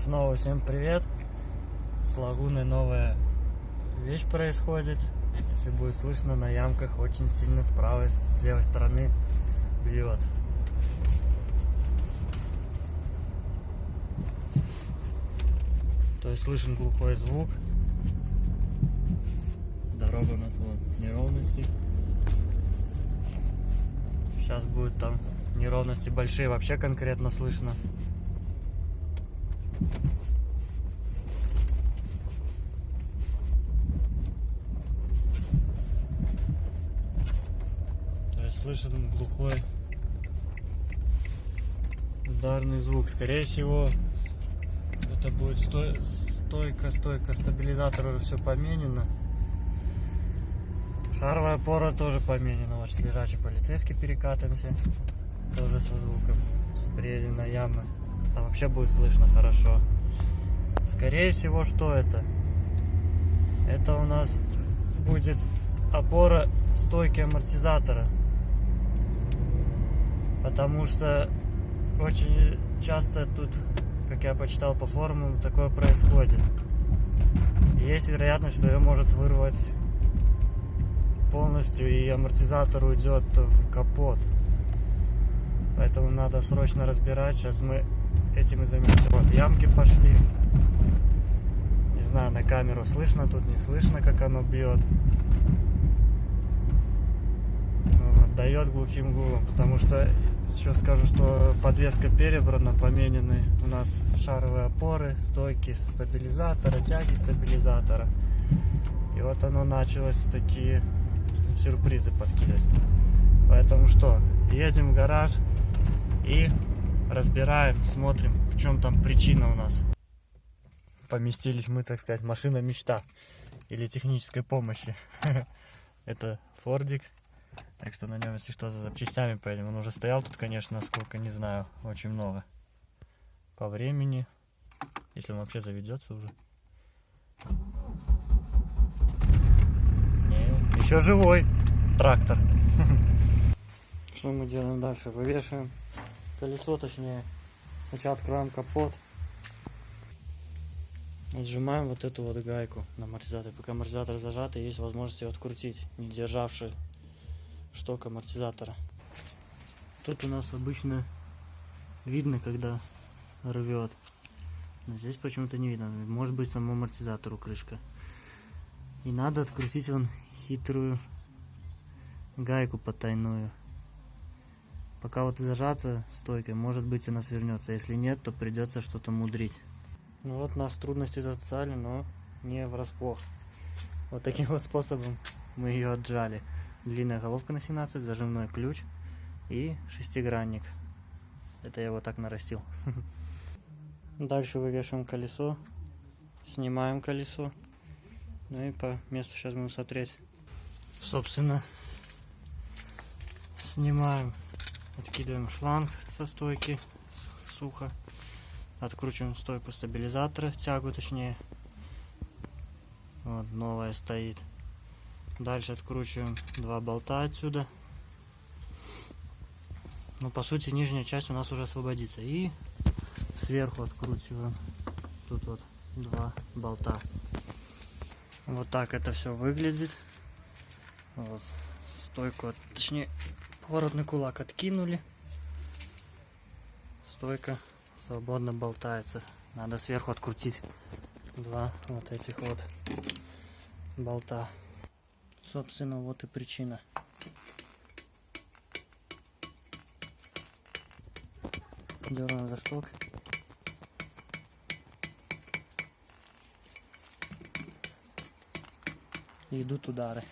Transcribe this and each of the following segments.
Снова всем привет. С лагуной новая вещь происходит. Если будет слышно, на ямках очень сильно с правой, с левой стороны бьет. То есть слышен глухой звук. Дорога у нас вот неровности. Сейчас будет там неровности большие, вообще конкретно слышно. То есть слышен глухой ударный звук. Скорее всего, это будет стойка, стабилизатор уже все поменено. Шаровая опора тоже поменена. Вот с лежачий полицейский перекатываемся. Тоже со звуком. Спереди на ямы. Там вообще будет слышно хорошо. Скорее всего, что это? Это у нас будет опора стойки амортизатора. Потому что очень часто тут, как я почитал по форумам, такое происходит. И есть вероятность, что ее может вырвать полностью, и амортизатор уйдет в капот. Поэтому надо срочно разбирать. Сейчас мы этим и займемся. Вот ямки пошли. Не знаю, на камеру слышно, тут не слышно, как оно бьет. Отдает глухим гулом. Потому что еще скажу, что подвеска перебрана, поменены у нас шаровые опоры, стойки стабилизатора, тяги стабилизатора. И вот оно началось такие сюрпризы подкидывать. Поэтому что, едем в гараж и разбираем, смотрим, в чем там причина у нас. Поместились мы, так сказать, машина мечта или технической помощи. Это Фордик. Так что на нем, если что, за запчастями поедем. Он уже стоял тут, конечно, сколько, не знаю, очень много. По времени, если он вообще заведется уже. Не, еще живой трактор. Что мы делаем дальше? Вывешиваем колесо, точнее. Сначала открываем капот. Отжимаем вот эту вот гайку на амортизаторе. Пока амортизатор зажат, и есть возможность его открутить, не державший шток амортизатора. Тут у нас обычно видно, когда рвет. Но здесь почему-то не видно. Может быть, самому амортизатору крышка. И надо открутить вон хитрую гайку потайную. Пока вот зажата стойкой, может быть, она свернется. Если нет, то придется что-то мудрить. Ну вот нас трудности застали, но не врасплох. Вот таким вот способом мы ее отжали. Длинная головка на 17, зажимной ключ и шестигранник. Это я его так нарастил. Дальше вывешиваем колесо, снимаем колесо. Ну и по месту сейчас будем смотреть. Собственно, снимаем, откидываем шланг со стойки сухо. Откручиваем стойку стабилизатора, тягу точнее. Вот, новая стоит. Дальше откручиваем два болта отсюда. Ну, по сути, нижняя часть у нас уже освободится. И сверху откручиваем. Тут вот два болта. Вот так это все выглядит. Вот, стойку, точнее, поворотный кулак откинули. Стойка свободно болтается. Надо сверху открутить два вот этих вот болта. Собственно, вот и причина. Дергаем за шток. И идут удары.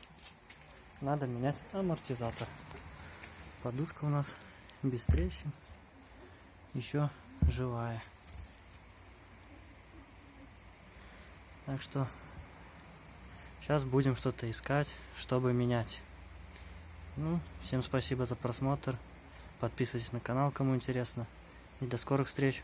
Надо менять амортизатор. Подушка у нас без трещин. Еще живая. Так что сейчас будем что-то искать, чтобы менять. Ну, всем спасибо за просмотр. Подписывайтесь на канал, кому интересно. И до скорых встреч.